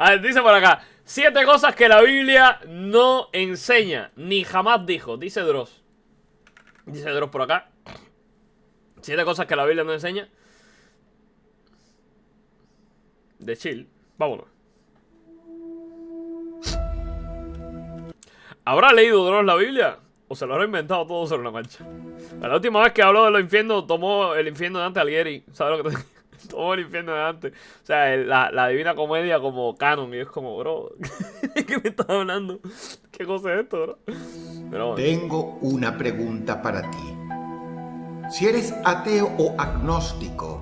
A ver, dice por acá: 7 cosas que la Biblia no enseña, ni jamás dijo. Dice Dross. Dice Dross por acá: 7 cosas que la Biblia no enseña. De chill. Vámonos. ¿Habrá leído Dross la Biblia? ¿O se lo habrá inventado todo sobre la marcha? La última vez que habló de los infiernos, tomó el infierno de Dante Alighieri. ¿Sabes lo que te digo? Tomó el infierno de Dante. O sea, la Divina Comedia como canon. Y es como, bro, ¿de qué me estás hablando? ¿Qué cosa es esto, bro? Pero bueno. Tengo una pregunta para ti. Si eres ateo o agnóstico,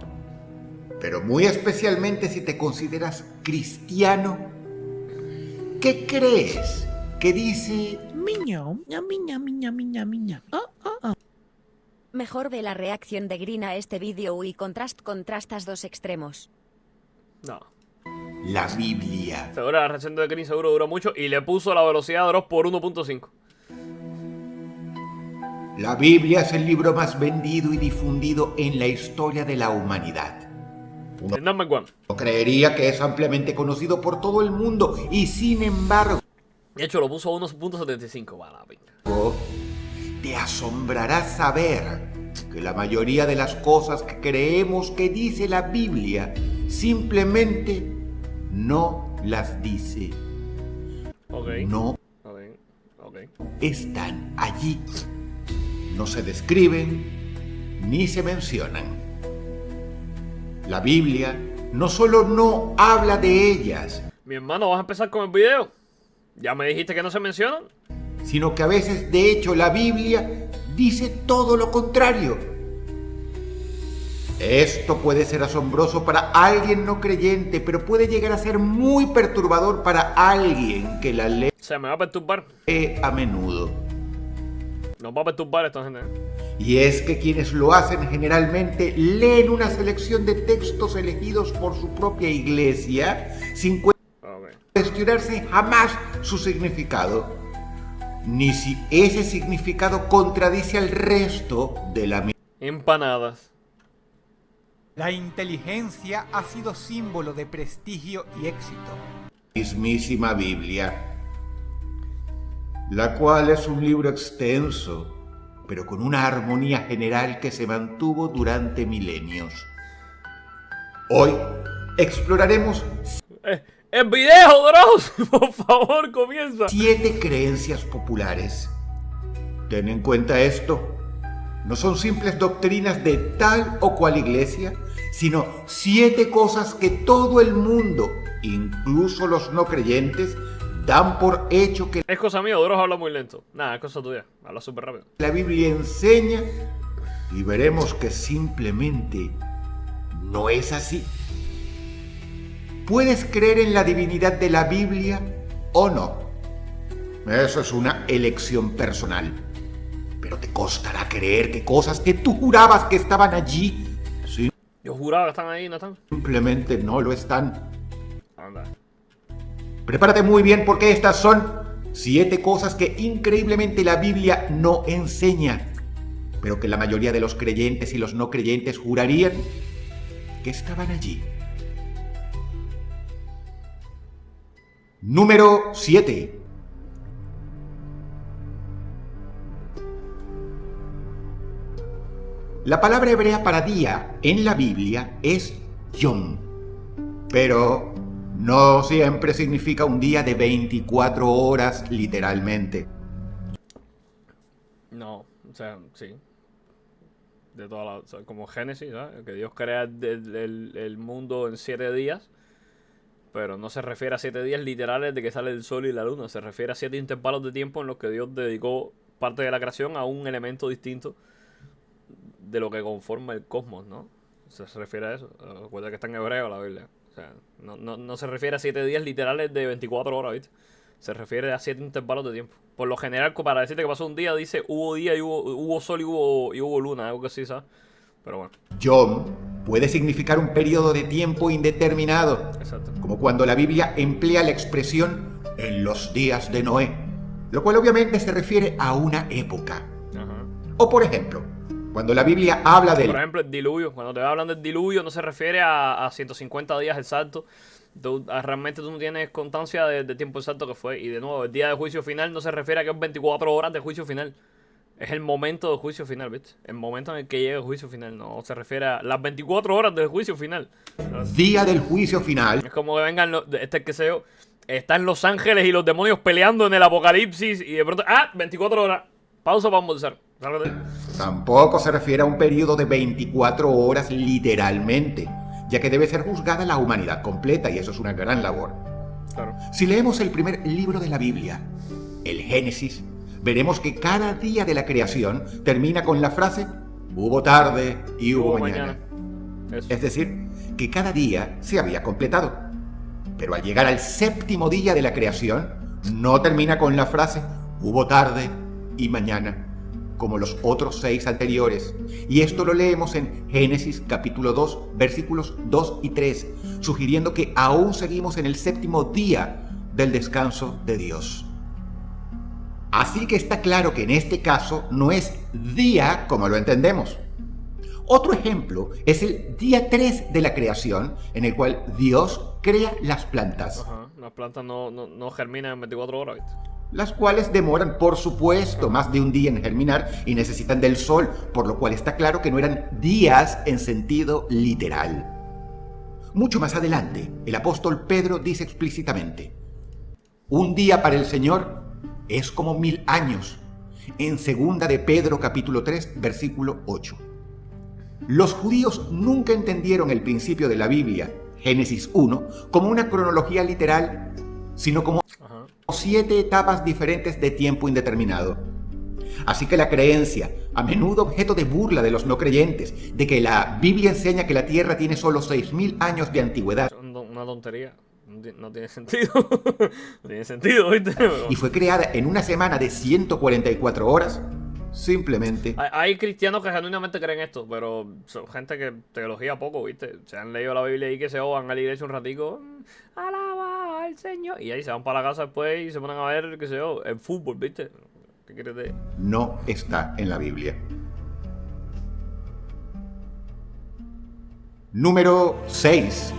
pero muy especialmente si te consideras cristiano, ¿qué crees que dice? Mejor ve la reacción de Green a este vídeo y contrastas dos extremos. No. La Biblia. Seguro la reacción de Green seguro duró mucho. Y le puso la velocidad de Dross por 1.5. La Biblia es el libro más vendido y difundido en la historia de la humanidad. El number one. Uno creería que es ampliamente conocido por todo el mundo y sin embargo, De hecho, lo puso a 1.75. Va la pinga. te asombrará saber que la mayoría de las cosas que creemos que dice la Biblia simplemente no las dice. Ok. No Ok. están allí. No se describen ni se mencionan. La Biblia no solo no habla de ellas, Mi hermano, ¿vas a empezar con el video? ¿Ya me dijiste que no se mencionan? sino que a veces, de hecho, la Biblia dice todo lo contrario. Esto puede ser asombroso para alguien no creyente, pero puede llegar a ser muy perturbador para alguien que la lee O sea, me va a perturbar. a menudo. Nos va a perturbar esta gente. Y es que quienes lo hacen generalmente leen una selección de textos elegidos por su propia iglesia sin Ok. cuestionarse jamás su significado, ni si ese significado contradice al resto de la Empanadas. La inteligencia ha sido símbolo de prestigio y éxito. mismísima Biblia, la cual es un libro extenso, pero con una armonía general que se mantuvo durante milenios. Hoy exploraremos ¡El video, Dross! Por favor, comienza. 7 creencias populares. Ten en cuenta esto. No son simples doctrinas de tal o cual iglesia, sino 7 cosas que todo el mundo, incluso los no creyentes, dan por hecho que Es cosa mía, Dross habla muy lento. Nada, es cosa tuya. Habla súper rápido. la Biblia enseña, y veremos que simplemente no es así. Puedes creer en la divinidad de la Biblia o no. Eso es una elección personal. Pero te costará creer que cosas que tú jurabas que estaban allí Yo juraba que están ahí, ¿no están? simplemente no lo están. Anda. Prepárate muy bien porque estas son 7 cosas que increíblemente la Biblia no enseña, pero que la mayoría de los creyentes y los no creyentes jurarían que estaban allí. Número 7. La palabra hebrea para día en la Biblia es yom, pero no siempre significa un día de 24 horas literalmente. No, o sea, sí. De toda la, o sea, como Génesis, ¿sabes? Que Dios crea el mundo en 7 días. Pero no se refiere a 7 días literales de que sale el sol y la luna. Se refiere a 7 intervalos de tiempo en los que Dios dedicó parte de la creación a un elemento distinto de lo que conforma el cosmos, ¿no? Se refiere a eso. Recuerda que está en hebreo la Biblia. O sea, no se refiere a 7 días literales de 24 horas, ¿viste? Se refiere a 7 intervalos de tiempo. Por lo general, para decirte que pasó un día, dice hubo día y hubo sol y hubo luna, algo así, ¿sabes? Pero bueno. Yom puede significar un periodo de tiempo indeterminado, Exacto. como cuando la Biblia emplea la expresión en los días de Noé, lo cual obviamente se refiere a una época. Ajá. O por ejemplo, cuando la Biblia habla Por del ejemplo, el diluvio. Cuando te hablan del diluvio no se refiere a 150 días exactos Realmente tú no tienes constancia de tiempo exacto que fue. Y de nuevo, el día de juicio final no se refiere a que es 24 horas de juicio final. Es el momento del juicio final, ¿viste? El momento en el que llega el juicio final. No se refiere a las 24 horas del juicio final. Día del juicio final. Es como que vengan que sé yo, están los ángeles y los demonios peleando en el apocalipsis y de pronto, 24 horas. Pausa para almorzar. Tampoco se refiere a un periodo de 24 horas literalmente, ya que debe ser juzgada la humanidad completa y eso es una gran labor. Claro. Si leemos el primer libro de la Biblia, el Génesis, veremos que cada día de la creación termina con la frase hubo tarde y hubo mañana. Es decir, que cada día se había completado. Pero al llegar al séptimo día de la creación, no termina con la frase hubo tarde y mañana, como los otros 6 anteriores. Y esto lo leemos en Génesis capítulo 2, versículos 2 y 3, sugiriendo que aún seguimos en el séptimo día del descanso de Dios. Así que está claro que en este caso no es día como lo entendemos. Otro ejemplo es el día 3 de la creación, en el cual Dios crea las plantas. Ajá, las plantas no germinan en 24 horas, ¿viste? Las cuales demoran, por supuesto, más de un día en germinar y necesitan del sol, por lo cual está claro que no eran días en sentido literal. Mucho más adelante, el apóstol Pedro dice explícitamente: un día para el Señor es como 1000 años, en 2 de Pedro capítulo 3, versículo 8. Los judíos nunca entendieron el principio de la Biblia, Génesis 1, como una cronología literal, sino como 7 etapas diferentes de tiempo indeterminado. Así que la creencia, a menudo objeto de burla de los no creyentes, de que la Biblia enseña que la Tierra tiene solo 6000 años de antigüedad, una tontería. No tiene sentido. No tiene sentido, ¿viste? y fue creada en una semana de 144 horas, simplemente... Hay cristianos que genuinamente creen esto, pero son gente que teología poco, ¿viste? Se han leído la Biblia y que se van a la iglesia un ratico, alaba al Señor, y ahí se van para la casa después y se ponen a ver, qué sé yo, el fútbol, ¿viste? ¿Qué quieres decir? No está en la Biblia. Número 6.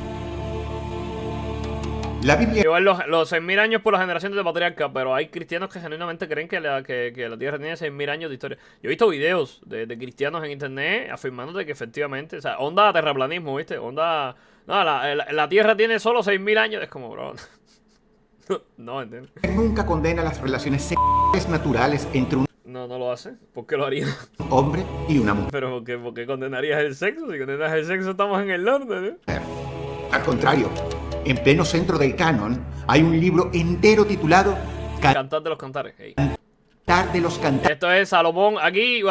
La Biblia... Igual los 6.000 años por la generación de patriarca, pero hay cristianos que genuinamente creen que la Tierra tiene 6.000 años de historia. Yo he visto videos de cristianos en internet afirmando que efectivamente, o sea, onda terraplanismo, ¿viste? Onda... No, la Tierra tiene solo 6.000 años. Es como, bro... No, ¿entiendes? Nunca condena las relaciones sexuales naturales entre un No lo hace. ¿Por qué lo haría? hombre y una mujer. Pero ¿por qué condenarías el sexo? Si condenas el sexo estamos en el norte, ¿no? Al contrario, en pleno centro del canon hay un libro entero titulado Cantar de los Cantares. Hey. Cantar de los Cantares. Esto es Salomón. Aquí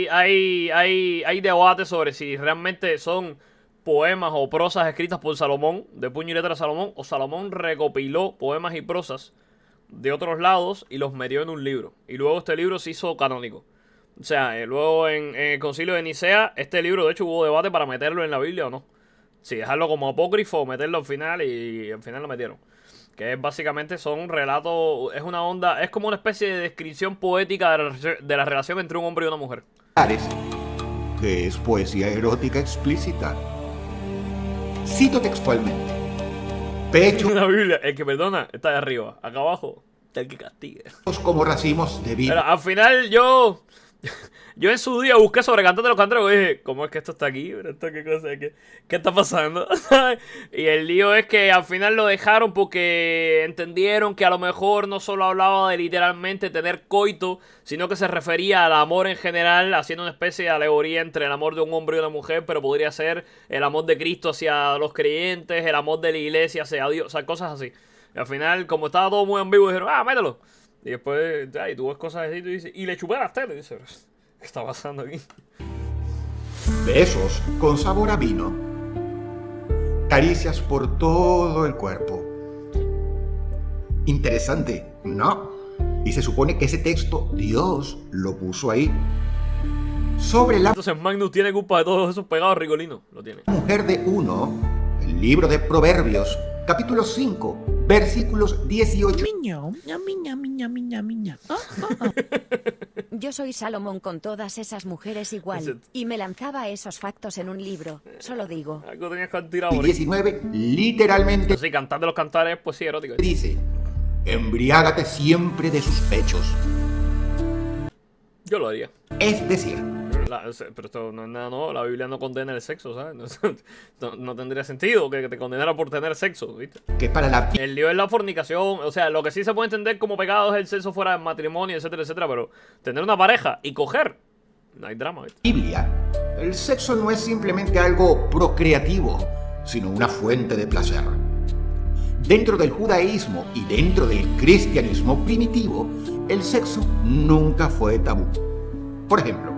hay debate sobre si realmente son poemas o prosas escritas por Salomón, de puño y letra de Salomón, o Salomón recopiló poemas y prosas de otros lados y los metió en un libro. Y luego este libro se hizo canónico. O sea, luego en el concilio de Nicea, este libro de hecho hubo debate para meterlo en la Biblia o no. Si dejarlo como apócrifo o meterlo al final, y al final lo metieron. Que es básicamente son relatos, es una onda, es como una especie de descripción poética de la relación entre un hombre y una mujer. Que es poesía erótica explícita. Cito textualmente: pechos La Biblia, el que perdona está de arriba, acá abajo está el que castiga. como racimos de vida. Pero al final yo en su día busqué sobre Cantar de los Cantares y dije, ¿cómo es que esto está aquí? ¿Pero esto qué cosa? ¿Qué está pasando? Y el lío es que al final lo dejaron porque entendieron que a lo mejor no solo hablaba de literalmente tener coito, sino que se refería al amor en general, haciendo una especie de alegoría entre el amor de un hombre y una mujer, pero podría ser el amor de Cristo hacia los creyentes, el amor de la iglesia hacia Dios, o sea, cosas así. Y al final, como estaba todo muy ambiguo, dijeron, mételo. Y después, y tú ves cosas así y tú dices, y le chupé las tetas. Y dices, ¿qué está pasando aquí? Besos con sabor a vino. Caricias por todo el cuerpo. Interesante, ¿no? Y se supone que ese texto Dios lo puso ahí. Sobre la Entonces Magnus tiene culpa de todos esos pegados rigolinos. Lo tiene. mujer de uno, el libro de Proverbios, capítulo 5, versículos 18. Yo soy Salomón con todas esas mujeres igual, y me lanzaba esos factos en un libro, solo digo. Algo tenías que haber tirado por ahí. 19 literalmente Sí, cantar de los cantares, pues sí, erótico. dice: embriágate siempre de sus pechos. Yo lo haría. Es decir, Pero esto no es nada nuevo, la Biblia no condena el sexo, ¿sabes? No tendría sentido que te condenara por tener sexo, ¿viste? que para la El lío es la fornicación, o sea, lo que sí se puede entender como pecado es el sexo fuera del matrimonio, etcétera, etcétera, pero tener una pareja y coger, no hay drama, ¿viste? Biblia, el sexo no es simplemente algo procreativo, sino una fuente de placer. Dentro del judaísmo y dentro del cristianismo primitivo, el sexo nunca fue tabú. Por ejemplo,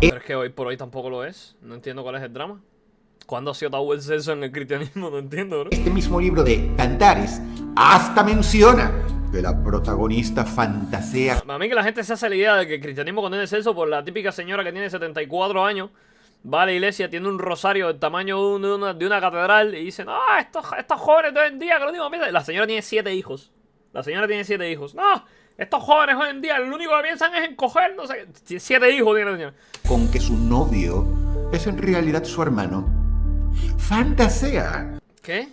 Pero es que hoy por hoy tampoco lo es, no entiendo cuál es el drama. ¿Cuándo ha sido tabú el sexo en el cristianismo? No entiendo, bro. este mismo libro de Cantares hasta menciona que la protagonista fantasea A mí que la gente se hace la idea de que el cristianismo condena el sexo por la típica señora que tiene 74 años, va a la iglesia, tiene un rosario del tamaño de una catedral y dicen, ah, estos jóvenes de hoy en día que lo único que piensan... La señora tiene 7 hijos. La señora tiene 7 hijos. No, estos jóvenes hoy en día lo único que piensan es en coger, no sé, 7 hijos tiene la señora. con que su novio es en realidad su hermano. Fantasea. ¿Qué?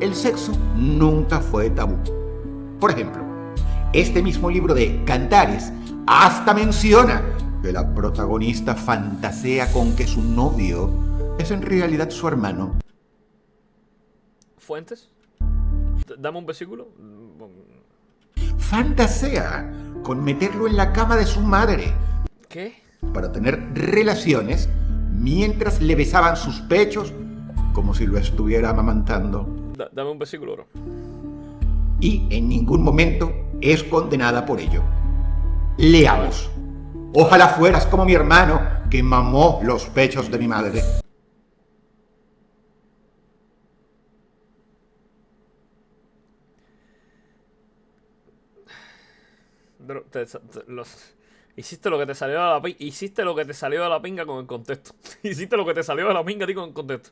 El sexo nunca fue tabú. Por ejemplo, este mismo libro de Cantares hasta menciona que la protagonista fantasea con que su novio es en realidad su hermano. ¿Fuentes? Dame un versículo. Fantasea con meterlo en la cama de su madre ¿Qué? para tener relaciones mientras le besaban sus pechos como si lo estuviera amamantando. Dame un versículo, bro. Y en ningún momento es condenada por ello. Leamos. Ojalá fueras como mi hermano que mamó los pechos de mi madre. Bro, hiciste lo que te salió de la pinga. Hiciste lo que te salió de la pinga con el contexto. Hiciste lo que te salió de la pinga a ti con el contexto.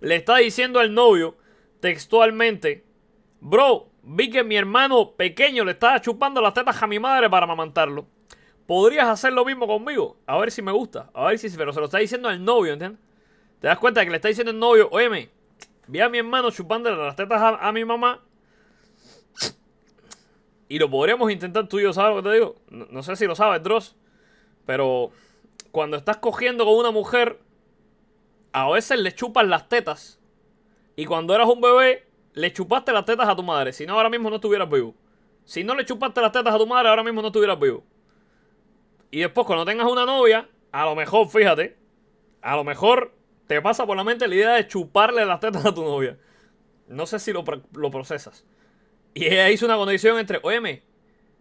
Le está diciendo al novio textualmente: bro, vi que mi hermano pequeño le estaba chupando las tetas a mi madre para amamantarlo. ¿Podrías hacer lo mismo conmigo? A ver si me gusta. A ver si... Pero se lo está diciendo al novio, ¿entiendes? ¿Te das cuenta de que le está diciendo al novio: óyeme, vi a mi hermano chupándole las tetas a mi mamá y lo podríamos intentar tú y yo, ¿sabes lo que te digo? No sé si lo sabes, Dross, pero cuando estás cogiendo con una mujer, a veces le chupas las tetas, y cuando eras un bebé, le chupaste las tetas a tu madre. Si no, ahora mismo no estuvieras vivo. Si no le chupaste las tetas a tu madre, ahora mismo no estuvieras vivo. Y después, cuando tengas una novia, a lo mejor, fíjate, a lo mejor te pasa por la mente la idea de chuparle las tetas a tu novia. No sé si lo procesas. Y ella hizo una condición entre: óyeme,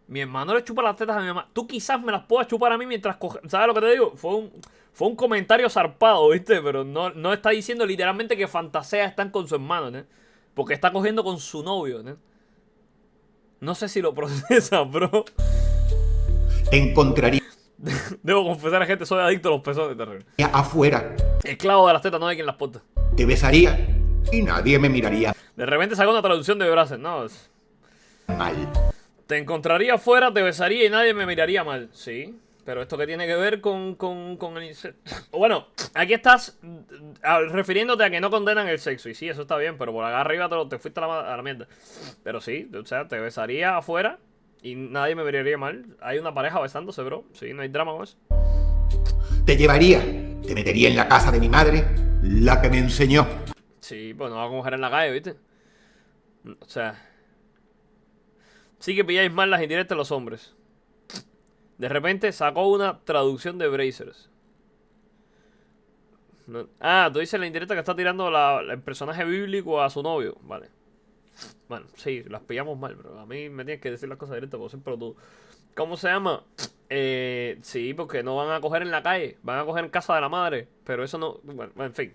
mi hermano le chupa las tetas a mi mamá, tú quizás me las puedas chupar a mí mientras coge... ¿Sabes lo que te digo? Fue un comentario zarpado, ¿viste? Pero no está diciendo literalmente que fantasea están con su hermano, ¿no? Porque está cogiendo con su novio, ¿no? No sé si lo procesas, bro. Encontraría Debo confesar, gente, soy adicto a los pezones, terrible. afuera, Esclavo de las tetas, no hay quien las porta. te besaría y nadie me miraría De repente sacó una traducción de Brazen, ¿no? mal. Te encontraría afuera, te besaría y nadie me miraría mal. Sí, pero esto que tiene que ver con el incesto. Bueno, aquí estás refiriéndote a que no condenan el sexo. Y sí, eso está bien, pero por acá arriba te fuiste a la mierda. Pero sí, o sea, te besaría afuera y nadie me miraría mal. Hay una pareja besándose, bro. Sí, no hay drama con eso. Te llevaría, te metería en la casa de mi madre, la que me enseñó. Sí, pues no va a coger en la calle, ¿viste? O sea... Sí que pilláis mal las indirectas los hombres. De repente sacó una traducción de Brazers. No. Ah, tú dices la indirecta que está tirando el personaje bíblico a su novio. Vale. Bueno, sí, las pillamos mal, pero a mí me tienes que decir las cosas directas porque siempre tú. ¿Cómo se llama? Sí, porque no van a coger en la calle. Van a coger en casa de la madre. Pero eso no... Bueno, en fin.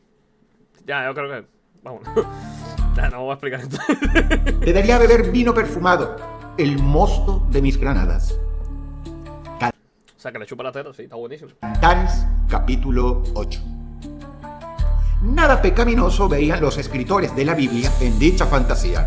Ya, yo creo que... Vamos. Ya, no voy a explicar esto. Te daría a beber vino perfumado, el mosto de mis granadas. O sea, que le chupa la teta, sí, está buenísimo. Cantares, capítulo 8. Nada pecaminoso veían los escritores de la Biblia en dicha fantasía.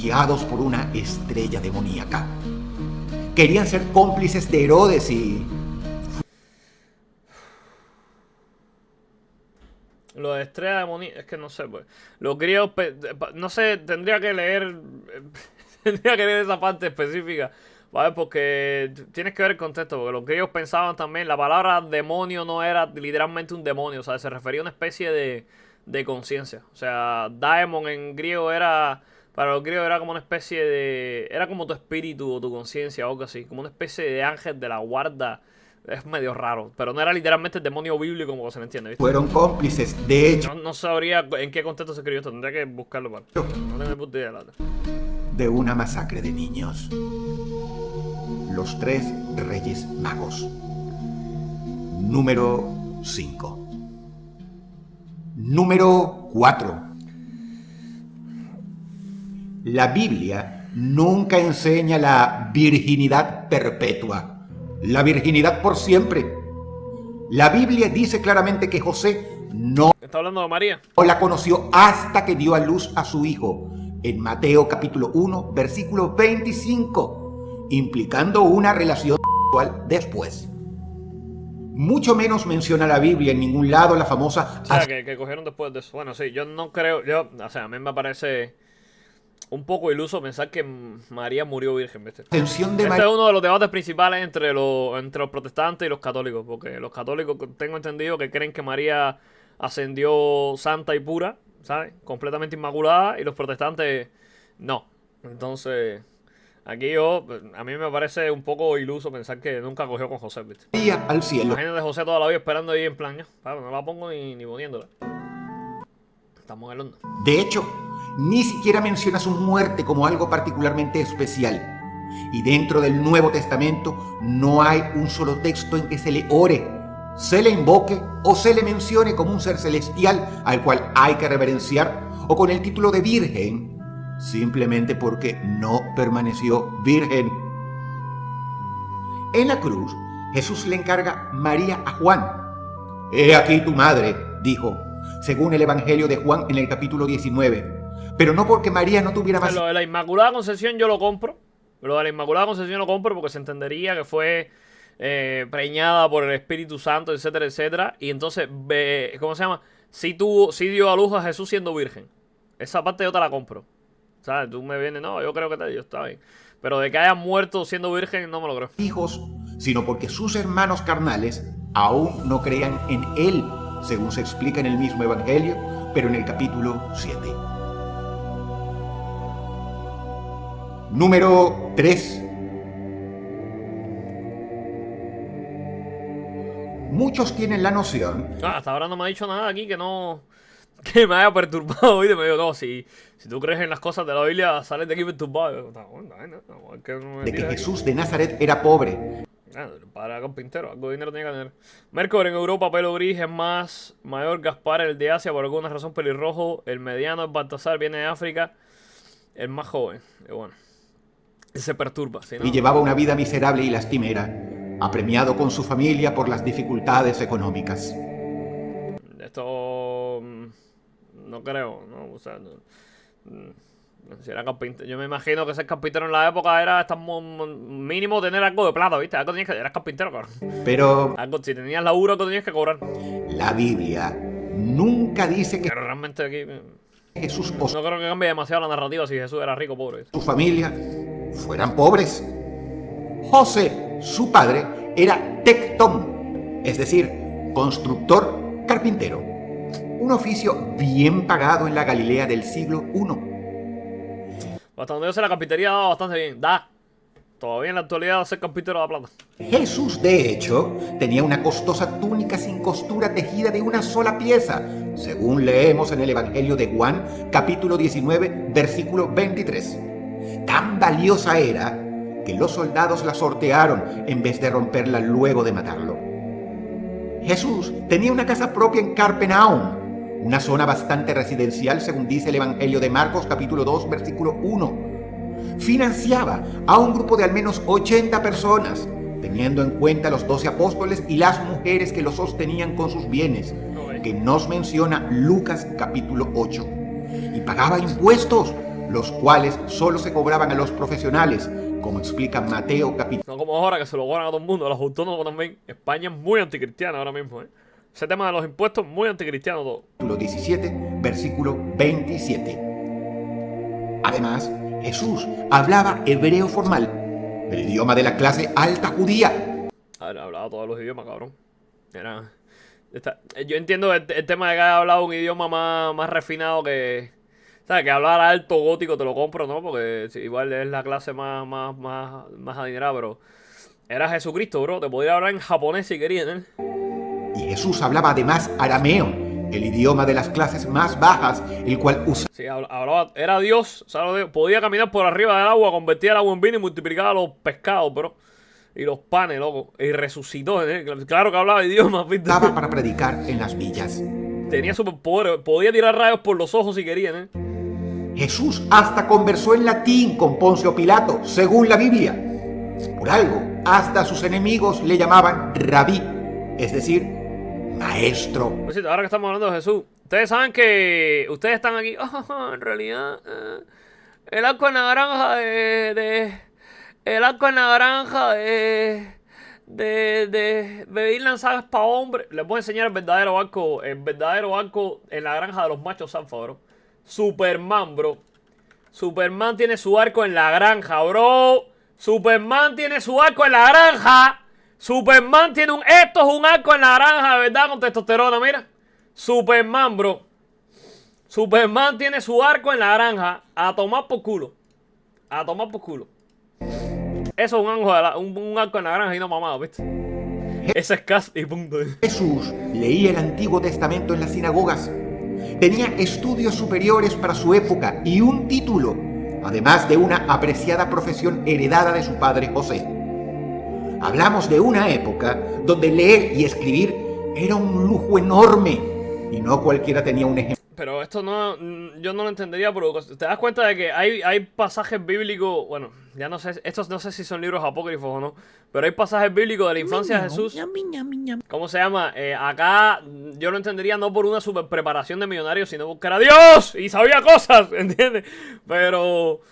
guiados por una estrella demoníaca. Querían ser cómplices de Herodes y... Lo de estrella demoníaca, es que no sé, pues. Los griegos, no sé, tendría que leer esa parte específica, ¿vale? Porque tienes que ver el contexto, porque los griegos pensaban también, la palabra demonio no era literalmente un demonio, o sea, se refería a una especie de conciencia. O sea, daemon en griego era, para los griegos era como una especie de, era como tu espíritu o tu conciencia o algo así, como una especie de ángel de la guarda. Es medio raro, pero no era literalmente el demonio bíblico como se le entiende, ¿viste? fueron cómplices, de hecho, No sabría en qué contexto se escribió esto, tendría que buscarlo para. No tengo ni puta idea, la verdad. de una masacre de niños. Los tres Reyes Magos. Número 5. Número 4. La Biblia nunca enseña la virginidad perpetua, la virginidad por siempre. La Biblia dice claramente que José no ¿Está hablando de María? la conoció hasta que dio a luz a su hijo, en Mateo capítulo 1, versículo 25, implicando una relación sexual después. Mucho menos menciona la Biblia en ningún lado la famosa O sea, que cogieron después de eso. Bueno, sí, yo no creo, o sea, a mí me parece un poco iluso pensar que María murió virgen, ¿viste? ascensión de Este María es uno de los debates principales entre los protestantes y los católicos, porque los católicos tengo entendido que creen que María ascendió santa y pura, ¿sabes? Completamente inmaculada, y los protestantes no. Entonces, aquí a mí me parece un poco iluso pensar que nunca cogió con José, ¿viste? al cielo. Imagínate José toda la vida esperando ahí en plan, claro, no la pongo ni poniéndola. Estamos en el hondo. De hecho, ni siquiera menciona su muerte como algo particularmente especial. Y dentro del Nuevo Testamento no hay un solo texto en que se le ore, se le invoque o se le mencione como un ser celestial al cual hay que reverenciar, o con el título de virgen, simplemente porque no permaneció virgen. En la cruz, Jesús le encarga María a Juan. He aquí tu madre, dijo, según el Evangelio de Juan en el capítulo 19. Pero no porque María no tuviera más... Lo de la Inmaculada Concepción yo lo compro. Lo de la Inmaculada Concepción lo compro porque se entendería que fue preñada por el Espíritu Santo, etcétera, etcétera. Y entonces, ¿cómo se llama? Sí dio a luz a Jesús siendo virgen. Esa parte yo te la compro. ¿Sabes? Tú me vienes, no, yo creo que te dio, está bien. Pero de que haya muerto siendo virgen, no me lo creo. Hijos, sino porque sus hermanos carnales aún no creían en él, según se explica en el mismo Evangelio, pero en el capítulo 7. Número 3. Muchos tienen la noción Hasta ahora no me ha dicho nada aquí que me haya perturbado. ¿Viste? Me dijo, no, si tú crees en las cosas de la Biblia, sales de aquí perturbado. de que Jesús de Nazaret era pobre. Para carpintero, algo de dinero tenía que tener. Mercury en Europa, pelo gris, es más mayor. Gaspar, el de Asia, por alguna razón pelirrojo. El mediano es Baltasar, viene de África. El más joven, y bueno, se perturba, ¿sí, no? Y llevaba una vida miserable y lastimera, apremiado con su familia por las dificultades económicas. Esto no creo, ¿no? O sea, si era carpintero, yo me imagino que ser carpintero en la época era mínimo tener algo de plata, ¿viste? Algo tenías que, eras carpintero, cabrón. Pero Algo, si tenías laburo, algo tenías que cobrar. la Biblia nunca dice que Pero realmente aquí Jesús no creo que cambie demasiado la narrativa si Jesús era rico o pobre. su familia fueran pobres. José, su padre, era tectón, es decir, constructor carpintero, un oficio bien pagado en la Galilea del siglo I. Hasta donde yo sé, la carpintería da bastante bien. Todavía en la actualidad ser carpintero da plata. Jesús, de hecho, tenía una costosa túnica sin costura tejida de una sola pieza, según leemos en el Evangelio de Juan, capítulo 19, versículo 23. Tan valiosa era que los soldados la sortearon en vez de romperla luego de matarlo. Jesús tenía una casa propia en Capernaum, una zona bastante residencial según dice el Evangelio de Marcos capítulo 2 versículo 1. Financiaba a un grupo de al menos 80 personas, teniendo en cuenta los 12 apóstoles y las mujeres que lo sostenían con sus bienes, que nos menciona Lucas capítulo 8. Y pagaba impuestos, los cuales solo se cobraban a los profesionales, como explica Mateo capítulo No como ahora que se lo cobran a todo el mundo, a los autónomos también. España es muy anticristiana ahora mismo, ¿eh? Ese tema de los impuestos, muy anticristiano todo. 17, versículo 27. Además, Jesús hablaba hebreo formal, el idioma de la clase alta judía. A ver, hablaba todos los idiomas, cabrón. Yo entiendo el tema de que haya hablado un idioma más refinado que... ¿Sabes? Que hablar alto gótico te lo compro, ¿no? Porque igual es la clase más adinerada, pero... Era Jesucristo, bro. Te podía hablar en japonés si querías, ¿eh? Y Jesús hablaba además arameo, el idioma de las clases más bajas, el cual usaba... Sí, hablaba... Era Dios, ¿sabes? Podía caminar por arriba del agua, convertía el agua en vino y multiplicaba los pescados, bro. Y los panes, loco. Y resucitó, ¿eh? Claro que hablaba idiomas, ¿viste? Estaba para predicar en las villas. Tenía superpoder. Podía tirar rayos por los ojos si querían, ¿eh? Jesús hasta conversó en latín con Poncio Pilato, según la Biblia. Por algo, hasta sus enemigos le llamaban rabí, es decir, maestro. Pues sí, ahora que estamos hablando de Jesús, ustedes saben que ustedes están aquí. En realidad, el arco en la granja el arco en la granja de Bebiland Sagas para hombres. Les voy a enseñar el verdadero arco en la granja de los machos alfa, bro. Superman, bro. Superman tiene su arco en la granja, bro. Superman tiene su arco en la granja. Superman tiene esto es un arco en la granja, de verdad, con testosterona, mira. Superman, bro. Superman tiene su arco en la granja. A tomar por culo. A tomar por culo. Eso es un arco en la granja y no mamado, ¿viste? Ese es cast y punto. Jesús leía el Antiguo Testamento en las sinagogas. Tenía estudios superiores para su época y un título, además de una apreciada profesión heredada de su padre José. Hablamos de una época donde leer y escribir era un lujo enorme y no cualquiera tenía un ejemplo. Pero esto no, yo no lo entendería, pero te das cuenta de que hay pasajes bíblicos, bueno, ya no sé, estos no sé si son libros apócrifos o no, pero hay pasajes bíblicos de la infancia de Jesús. ¿Cómo se llama? Acá yo lo entendería no por una super preparación de millonario, sino porque era Dios y sabía cosas, ¿entiendes? Pero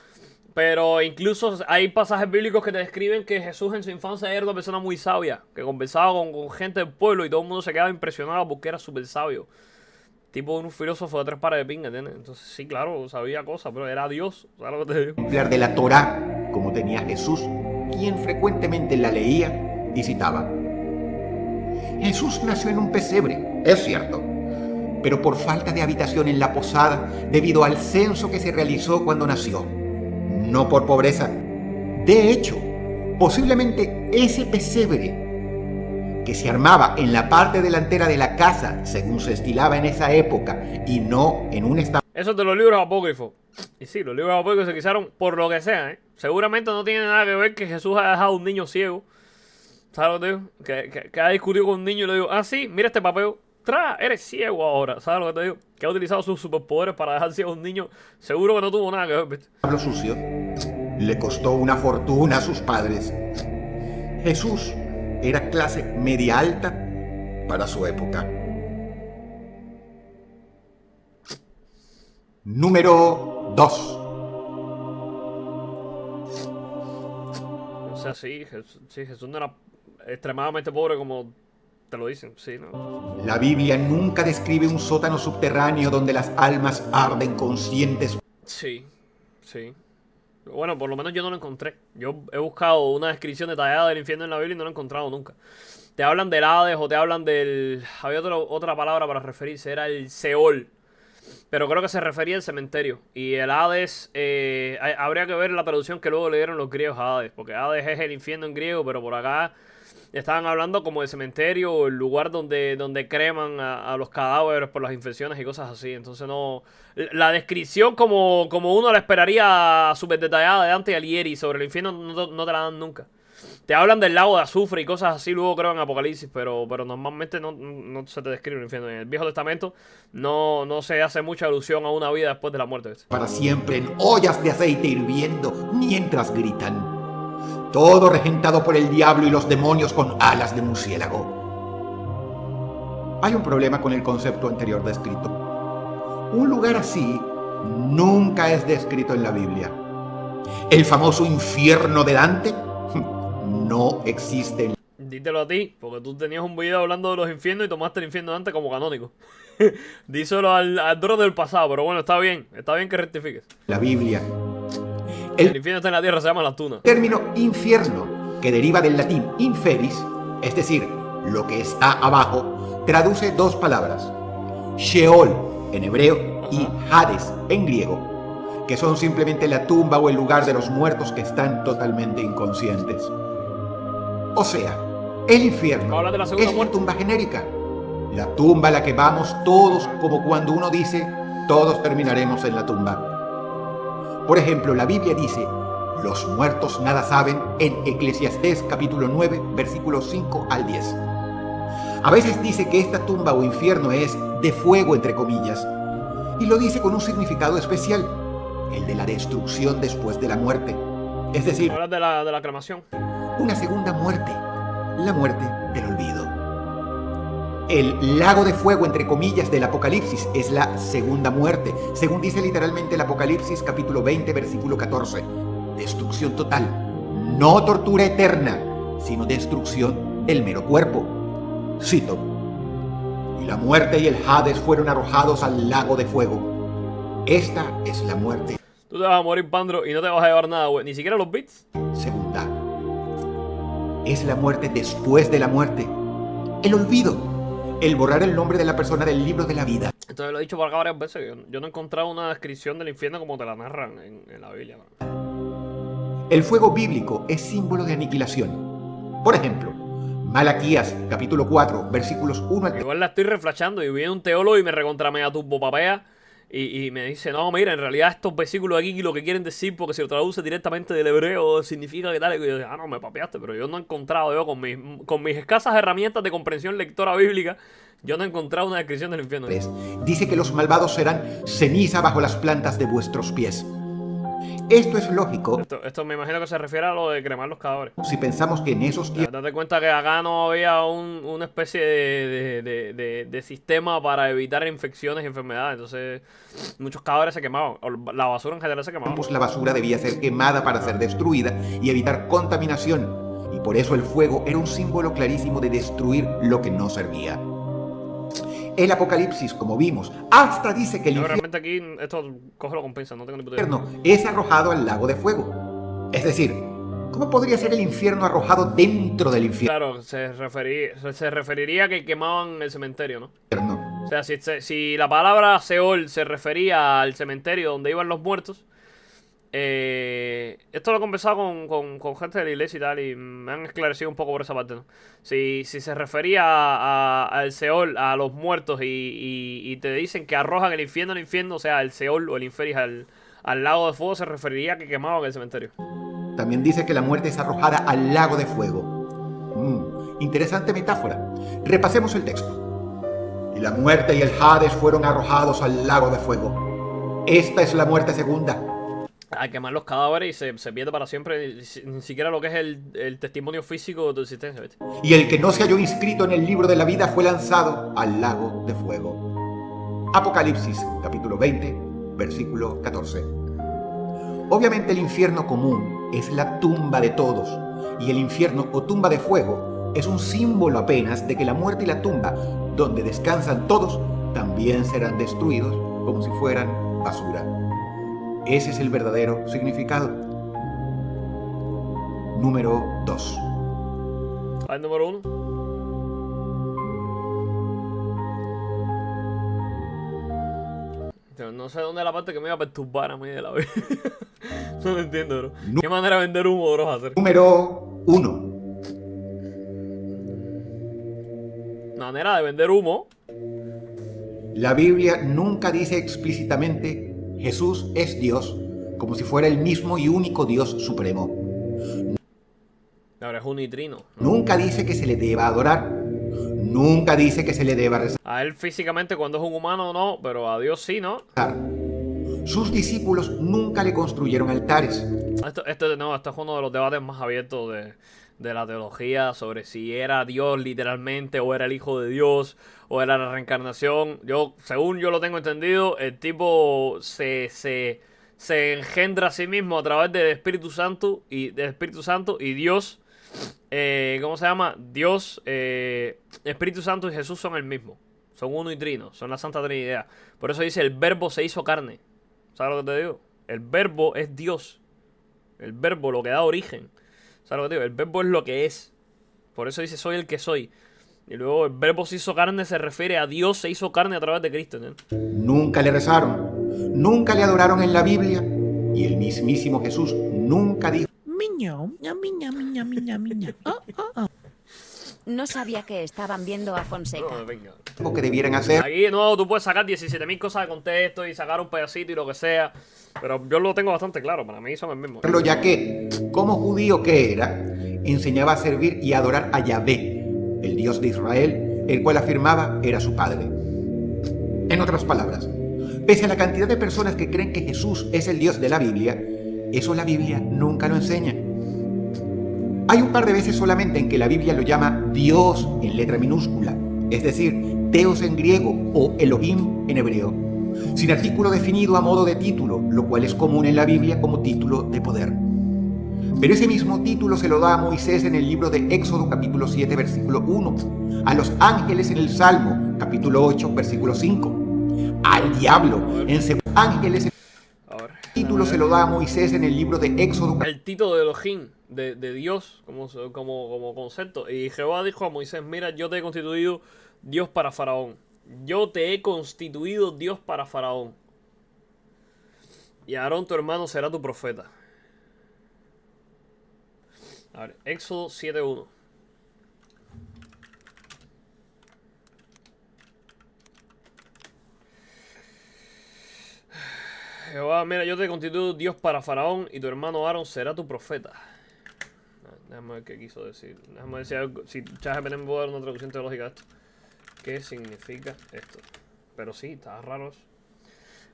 incluso hay pasajes bíblicos que te describen que Jesús en su infancia era una persona muy sabia, que conversaba con gente del pueblo y todo el mundo se quedaba impresionado porque era súper sabio. Tipo un filósofo de 3 pares de pinga, ¿entiendes? Entonces sí, claro, sabía cosas, pero era Dios, ¿sabes lo que te digo? Ejemplar de la Torá, como tenía Jesús, quien frecuentemente la leía y citaba. Jesús nació en un pesebre, es cierto, pero por falta de habitación en la posada debido al censo que se realizó cuando nació, no por pobreza. De hecho, posiblemente ese pesebre que se armaba en la parte delantera de la casa, según se estilaba en esa época, y no en un estado... Eso es de los libros apócrifos. Y sí, los libros apócrifos se quisieron por lo que sea, ¿eh? Seguramente no tiene nada que ver que Jesús haya dejado a un niño ciego. ¿Sabes lo que te digo? Que ha discutido con un niño y le digo, sí, mira este papel. Eres ciego ahora. ¿Sabes lo que te digo? Que ha utilizado sus superpoderes para dejar ciego a un niño. Seguro que no tuvo nada que ver, ¿viste? Pablo sucio le costó una fortuna a sus padres. Jesús era clase media alta para su época. Número 2. O sea, sí, Jesús no era extremadamente pobre como te lo dicen, sí, ¿no? La Biblia nunca describe un sótano subterráneo donde las almas arden conscientes. Sí. Bueno, por lo menos yo no lo encontré. Yo he buscado una descripción detallada del infierno en la Biblia y no lo he encontrado nunca. Te hablan del Hades o te hablan del... Había otra palabra para referirse, era el Seol. Pero creo que se refería al cementerio. Y el Hades, habría que ver la traducción que luego le dieron los griegos a Hades. Porque Hades es el infierno en griego, pero por acá estaban hablando como de cementerio o el lugar donde creman a los cadáveres por las infecciones y cosas así. Entonces no... La descripción como uno la esperaría súper detallada de Dante Alighieri sobre el infierno no te la dan nunca. Te hablan del lago de azufre y cosas así, luego creo en Apocalipsis, pero normalmente no se te describe el infierno. En el Viejo Testamento no se hace mucha alusión a una vida después de la muerte. Para siempre en ollas de aceite hirviendo mientras gritan. Todo regentado por el diablo y los demonios con alas de murciélago. Hay un problema con el concepto anterior descrito. Un lugar así nunca es descrito en la Biblia. El famoso infierno de Dante no existe en Dítelo a ti, porque tú tenías un video hablando de los infiernos y tomaste el infierno de antes como canónico. Díselo al Dross del pasado, pero bueno, está bien que rectifiques. la Biblia. El infierno está en la tierra, se llama la tuna. El término infierno, que deriva del latín inferis, es decir, lo que está abajo, traduce dos palabras: Sheol en hebreo y Hades en griego, que son simplemente la tumba o el lugar de los muertos que están totalmente inconscientes. O sea, el infierno Habla de la segunda es la muerte. tumba genérica, la tumba a la que vamos todos, como cuando uno dice, todos terminaremos en la tumba. Por ejemplo, la Biblia dice, los muertos nada saben, en Eclesiastés capítulo 9, versículos 5 al 10. A veces dice que esta tumba o infierno es de fuego, entre comillas, y lo dice con un significado especial, el de la destrucción después de la muerte. Es decir, Hablas de la cremación. una segunda muerte, la muerte del olvido. El lago de fuego, entre comillas, del Apocalipsis es la segunda muerte, según dice literalmente el Apocalipsis capítulo 20, versículo 14. Destrucción total, no tortura eterna, sino destrucción del mero cuerpo. Cito: y la muerte y el Hades fueron arrojados al lago de fuego. Esta es la muerte Tú te vas a morir, Pandro, y no te vas a llevar nada, güey. Ni siquiera los bits. segunda. Es la muerte después de la muerte. El olvido. El borrar el nombre de la persona del libro de la vida. Entonces lo he dicho por acá varias veces. Yo no he encontrado una descripción del infierno como te la narran en la Biblia, man. El fuego bíblico es símbolo de aniquilación. Por ejemplo, Malaquías capítulo 4, versículos 1 al 3. Igual la estoy reflashando y viene un teólogo y me recontra mega turbopapea y me dice, no, mira, en realidad estos versículos aquí lo que quieren decir, porque si lo traduce directamente del hebreo, significa que tal. Y yo digo, no, me papeaste, pero yo no he encontrado, con mis escasas herramientas de comprensión lectora bíblica, yo no he encontrado una descripción del infierno. Dice que los malvados serán ceniza bajo las plantas de vuestros pies. Esto es lógico Esto me imagino que se refiere a lo de cremar los cadáveres. si pensamos que en esos tiempos Date cuenta que acá no había una especie de sistema para evitar infecciones y enfermedades. Entonces, muchos cadáveres se quemaban. O la basura en general se quemaba. la basura debía ser quemada para ser destruida y evitar contaminación. Y por eso el fuego era un símbolo clarísimo de destruir lo que no servía. El Apocalipsis, como vimos, hasta dice que el Yo realmente aquí esto cógelo con pinzas, no tengo ni puta idea. infierno es arrojado al lago de fuego. Es decir, ¿cómo podría ser el infierno arrojado dentro del Claro, se referiría a que quemaban el cementerio, ¿no? infierno? O sea, si la palabra Seol se refería al cementerio donde iban los muertos, esto lo he conversado con gente de la iglesia y tal, y me han esclarecido un poco por esa parte, ¿no? Si se refería al Seol, a los muertos, y te dicen que arrojan el infierno, o sea, el Seol o el inferis al lago de fuego, se referiría a que quemaban el cementerio. También dice que la muerte es arrojada al lago de fuego. Interesante metáfora. Repasemos el texto. Y la muerte y el Hades fueron arrojados al lago de fuego. Esta es la muerte segunda. A quemar los cadáveres y se pierde para siempre ni siquiera lo que es el testimonio físico de tu existencia, ¿viste? Y el que no se halló inscrito en el libro de la vida fue lanzado al lago de fuego. Apocalipsis, capítulo 20, versículo 14. Obviamente el infierno común es la tumba de todos, y el infierno o tumba de fuego es un símbolo apenas de que la muerte y la tumba, donde descansan todos, también serán destruidos como si fueran basura. Ese es el verdadero significado. Número 2. ¿Al número 1? No sé dónde es la parte que me iba a perturbar a mí de la vida. No lo entiendo, bro. ¿Qué manera de vender humo, bro, hacer? Número 1. Manera de vender humo. La Biblia nunca dice explícitamente Jesús es Dios, como si fuera el mismo y único Dios supremo. Ahora es un nitrino. Nunca dice que se le deba adorar. Nunca dice que se le deba rezar. A él físicamente cuando es un humano no, pero a Dios sí, ¿no? Sus discípulos nunca le construyeron altares. Esto es uno de los debates más abiertos de la teología sobre si era Dios literalmente o era el Hijo de Dios o era la reencarnación. Según yo lo tengo entendido, el tipo se engendra a sí mismo a través del Espíritu Santo y Dios, ¿cómo se llama? Dios, Espíritu Santo y Jesús son el mismo. Son uno y trino, son la Santa Trinidad. Por eso dice, el verbo se hizo carne. ¿Sabes lo que te digo? El verbo es Dios. El verbo, lo que da origen. ¿Sabes lo que te digo? El verbo es lo que es. Por eso dice, soy el que soy. Y luego el verbo se hizo carne se refiere a Dios se hizo carne a través de Cristo, ¿no? Nunca le rezaron, nunca le adoraron en la Biblia y el mismísimo Jesús nunca dijo Miño, miña, miña, miña, miña. Oh, oh, oh. No sabía que estaban viendo a Fonseca. No, venga. que debieran hacer. Aquí de nuevo tú puedes sacar 17.000 cosas de contexto y sacar un pedacito y lo que sea. Pero yo lo tengo bastante claro, para mí son el mismo. Ya que, como judío que era, enseñaba a servir y adorar a Yahvé, el Dios de Israel, el cual afirmaba era su padre. En otras palabras, pese a la cantidad de personas que creen que Jesús es el Dios de la Biblia, eso la Biblia nunca lo enseña. Hay un par de veces solamente en que la Biblia lo llama Dios en letra minúscula, es decir, Theos en griego o Elohim en hebreo, sin artículo definido a modo de título, lo cual es común en la Biblia como título de poder. Pero ese mismo título se lo da a Moisés en el libro de Éxodo capítulo 7 versículo 1, a los ángeles en el Salmo capítulo 8 versículo 5, al diablo en ángeles en el título se lo da a Moisés en el libro de Éxodo. El título de Elohim, de Dios como concepto. Y Jehová dijo a Moisés, mira, yo te he constituido Dios para Faraón. Yo te he constituido Dios para Faraón. Y Aarón tu hermano será tu profeta. A ver, Éxodo 7:1. Jehová, mira, yo te he constituido Dios para Faraón y tu hermano Aarón será tu profeta. Déjame ver qué quiso decir. Déjame ver si, si ChatGPT me puede dar una traducción teológica de esto. ¿Qué significa esto? Pero sí, está raro eso.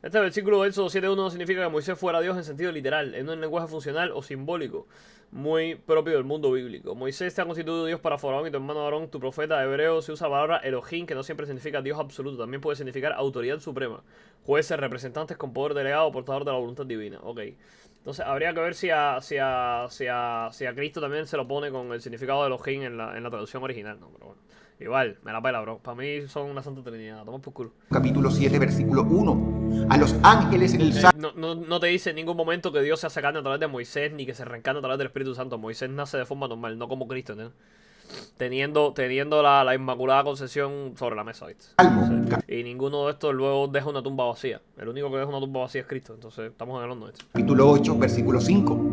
Este versículo de Éxodo 7:1 no significa que Moisés fuera Dios en sentido literal, en un lenguaje funcional o simbólico, muy propio del mundo bíblico. Moisés te ha constituido Dios para Faraón y tu hermano Aarón, tu profeta. Hebreo se usa la palabra Elohim, que no siempre significa Dios absoluto, también puede significar autoridad suprema, jueces, representantes con poder delegado o portador de la voluntad divina. Ok. Entonces habría que ver si a Cristo también se lo pone con el significado de Elohim en la traducción original. No, pero bueno. Igual, me la pela, bro. Para mí son una santa trinidad. Toma por culo. Capítulo 7, versículo 1. A los ángeles en el Salmo. No te dice en ningún momento que Dios se hace carne a través de Moisés, ni que se reencarna a través del Espíritu Santo. Moisés nace de forma normal, no como Cristo, ¿no? Teniendo la Inmaculada Concepción sobre la mesa, ¿viste? Y ninguno de estos luego deja una tumba vacía. El único que deja una tumba vacía es Cristo. Entonces estamos en el horno, ¿viste? Capítulo 8, versículo 5.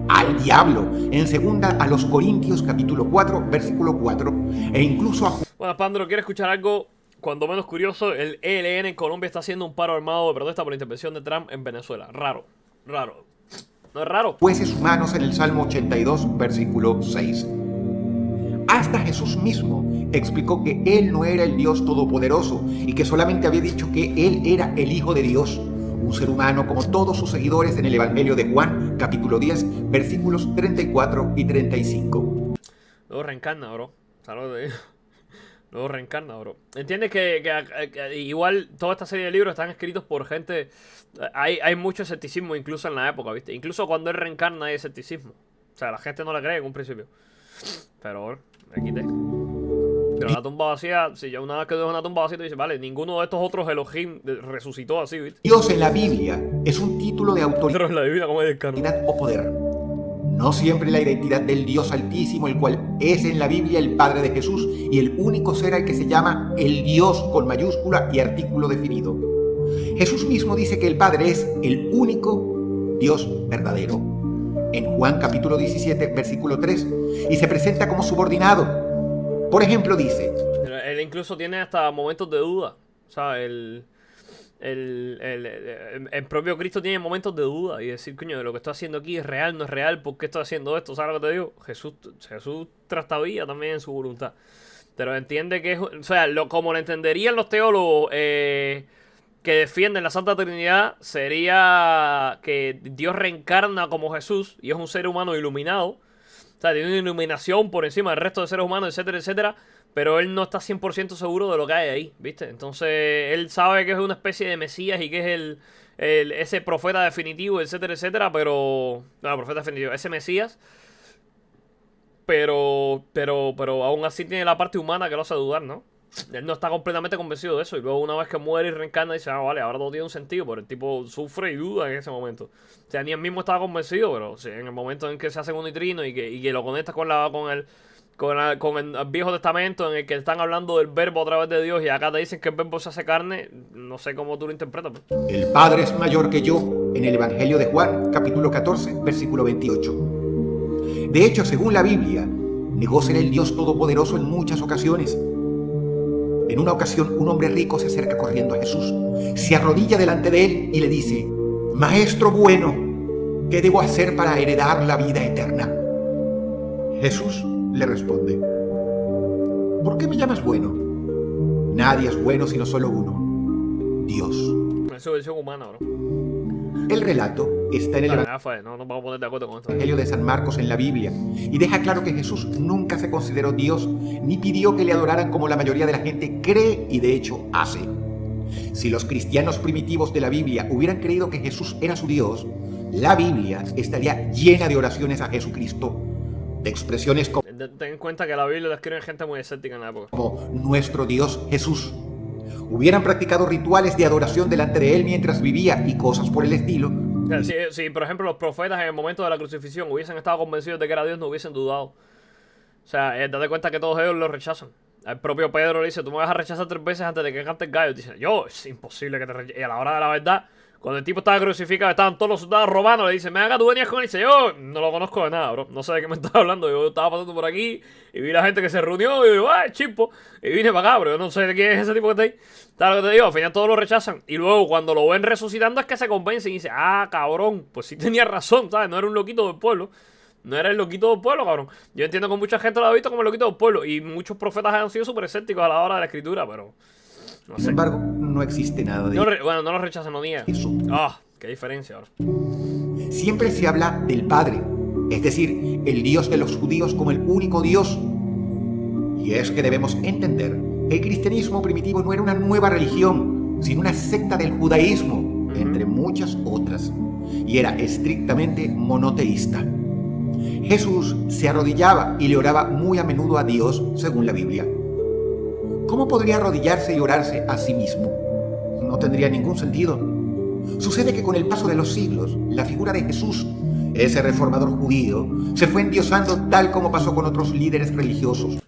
Al diablo, en segunda a los Corintios, capítulo 4, versículo 4, e incluso a... Bueno, Pandro, ¿quieres escuchar algo cuando menos curioso? El ELN en Colombia está haciendo un paro armado de protesta por la intervención de Trump en Venezuela. Raro. ¿No es raro? Jueces humanos en el Salmo 82, versículo 6. Hasta Jesús mismo explicó que Él no era el Dios Todopoderoso y que solamente había dicho que Él era el Hijo de Dios, un ser humano como todos sus seguidores en el Evangelio de Juan, capítulo 10, versículos 34 y 35. Luego reencarna, bro. ¿Sabes lo que te digo? Luego reencarna, bro. ¿Entiendes que igual toda esta serie de libros están escritos por gente... Hay mucho escepticismo incluso en la época, ¿viste? Incluso cuando él reencarna hay escepticismo. O sea, la gente no le cree en un principio. Pero bueno, me quité. Pero la tumba vacía, si ya una vez que dejo una tumba vacía, te dices, vale, ninguno de estos otros Elohim resucitó así, ¿viste? Dios en la Biblia es un título de autoridad Pero en la Biblia, ¿cómo es el o poder. No siempre la identidad del Dios Altísimo, el cual es en la Biblia el Padre de Jesús y el único ser al que se llama el Dios con mayúscula y artículo definido. Jesús mismo dice que el Padre es el único Dios verdadero. En Juan capítulo 17, versículo 3, y se presenta como subordinado. Por ejemplo, dice... Él incluso tiene hasta momentos de duda. O sea, el propio Cristo tiene momentos de duda y decir, coño, de lo que estoy haciendo aquí es real, no es real, ¿por qué estoy haciendo esto? ¿Sabes lo que te digo? Jesús trastabilla también en su voluntad. Pero entiende que es... O sea, como lo entenderían los teólogos que defienden la Santa Trinidad, sería que Dios reencarna como Jesús y es un ser humano iluminado. sea, tiene una iluminación por encima del resto de seres humanos, etcétera, etcétera. Pero él no está 100% seguro de lo que hay ahí, ¿viste? Entonces, él sabe que es una especie de mesías y que es ese profeta definitivo, etcétera, etcétera. Pero... No, profeta definitivo, ese mesías. Pero aún así tiene la parte humana que lo hace dudar, ¿no? Él no está completamente convencido de eso. Y luego una vez que muere y reencarna dice, ah, vale, ahora todo tiene un sentido. Pero el tipo sufre y duda en ese momento. O sea, ni él mismo estaba convencido, pero sí, en el momento en que se hace un nitrino y que lo conecta con el Viejo Testamento, en el que están hablando del verbo a través de Dios, y acá te dicen que el verbo se hace carne, no sé cómo tú lo interpretas. Pues. El Padre es mayor que yo, en el Evangelio de Juan, capítulo 14, versículo 28. De hecho, según la Biblia, negó ser el Dios Todopoderoso en muchas ocasiones. En una ocasión, un hombre rico se acerca corriendo a Jesús, se arrodilla delante de él y le dice, Maestro bueno, ¿qué debo hacer para heredar la vida eterna? Jesús le responde, ¿por qué me llamas bueno? Nadie es bueno sino solo uno, Dios. Es su versión humana, bro. El relato está en el No nos vamos a poner de acuerdo con esto. Evangelio de San Marcos en la Biblia y deja claro que Jesús nunca se consideró Dios ni pidió que le adoraran como la mayoría de la gente cree y de hecho hace. Si los cristianos primitivos de la Biblia hubieran creído que Jesús era su Dios, la Biblia estaría llena de oraciones a Jesucristo, de expresiones como Ten en cuenta que la Biblia la escribe gente muy escéptica en la época. nuestro Dios Jesús. Hubieran practicado rituales de adoración delante de él mientras vivía y cosas por el estilo. O sea, si, por ejemplo, los profetas en el momento de la crucifixión hubiesen estado convencidos de que era Dios, no hubiesen dudado. O sea, date cuenta que todos ellos lo rechazan. El propio Pedro le dice, tú me vas a rechazar 3 veces antes de que cante el gallo. Dice, yo, es imposible que te rechace. Y a la hora de la verdad, cuando el tipo estaba crucificado, estaban todos los soldados romanos, le dice, me haga, tú venías con él. Y dice, yo no lo conozco de nada, bro. No sé de qué me estás hablando. Yo estaba pasando por aquí y vi la gente que se reunió y digo, ¡ay, chispo! Y vine para acá, bro. Yo no sé de quién es ese tipo que está ahí. ¿Sabes lo que te digo? Al final todos lo rechazan. Y luego cuando lo ven resucitando es que se convencen y dicen, ah, cabrón, pues sí tenía razón, ¿sabes? No era un loquito del pueblo. No era el loquito del pueblo, cabrón. Yo entiendo que mucha gente lo ha visto como el loquito del pueblo. Y muchos profetas han sido súper escépticos a la hora de la escritura, pero... No sé. Sin embargo, no existe nada de Bueno, no lo rechazan, no niegan. eso. Ah, qué diferencia ahora. Siempre se habla del Padre, es decir, el Dios de los judíos como el único Dios. Y es que debemos entender que el cristianismo primitivo no era una nueva religión, sino una secta del judaísmo, entre muchas otras, y era estrictamente monoteísta. Jesús se arrodillaba y le oraba muy a menudo a Dios, según la Biblia. ¿Cómo podría arrodillarse y orarse a sí mismo? No tendría ningún sentido. Sucede que con el paso de los siglos, la figura de Jesús, ese reformador judío, se fue endiosando tal como pasó con otros líderes religiosos.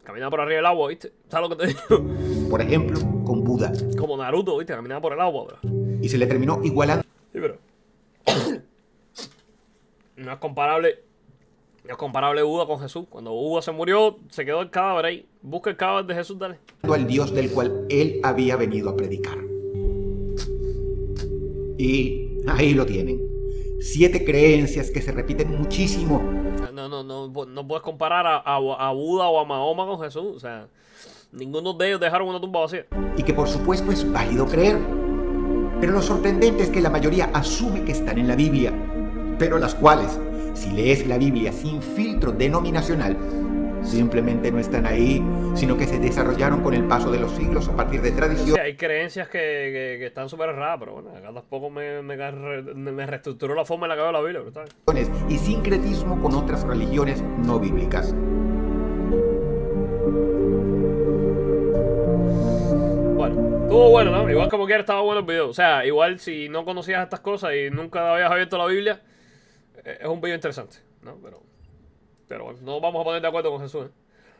Caminaba por arriba del agua, ¿viste? ¿Sabes lo que te digo? Por ejemplo, con Buda. Como Naruto, ¿viste? Caminaba por el agua, bro. Y se le terminó igualando Sí, pero... No es comparable Buda con Jesús. Cuando Buda se murió, se quedó el cadáver ahí. Busca el cadáver de Jesús, dale. al Dios del cual él había venido a predicar. Y ahí lo tienen. 7 creencias que se repiten muchísimo. No puedes comparar a Buda o a Mahoma con Jesús. O sea, ninguno de ellos dejaron una tumba vacía. Y que por supuesto es válido creer. Pero lo sorprendente es que la mayoría asume que están en la Biblia, pero las cuales, si lees la Biblia sin filtro denominacional, simplemente no están ahí, sino que se desarrollaron con el paso de los siglos a partir de tradiciones. Sí, hay creencias que están súper erradas, pero bueno, acá tampoco me reestructuró la forma en la que veo la Biblia, pero está bien. Y sincretismo con otras religiones no bíblicas. Bueno, estuvo bueno, ¿no? Igual como quiera estaba bueno el video. O sea, igual si no conocías estas cosas y nunca habías abierto la Biblia, es un video interesante, ¿no? Pero bueno, no vamos a poner de acuerdo con Jesús, ¿eh?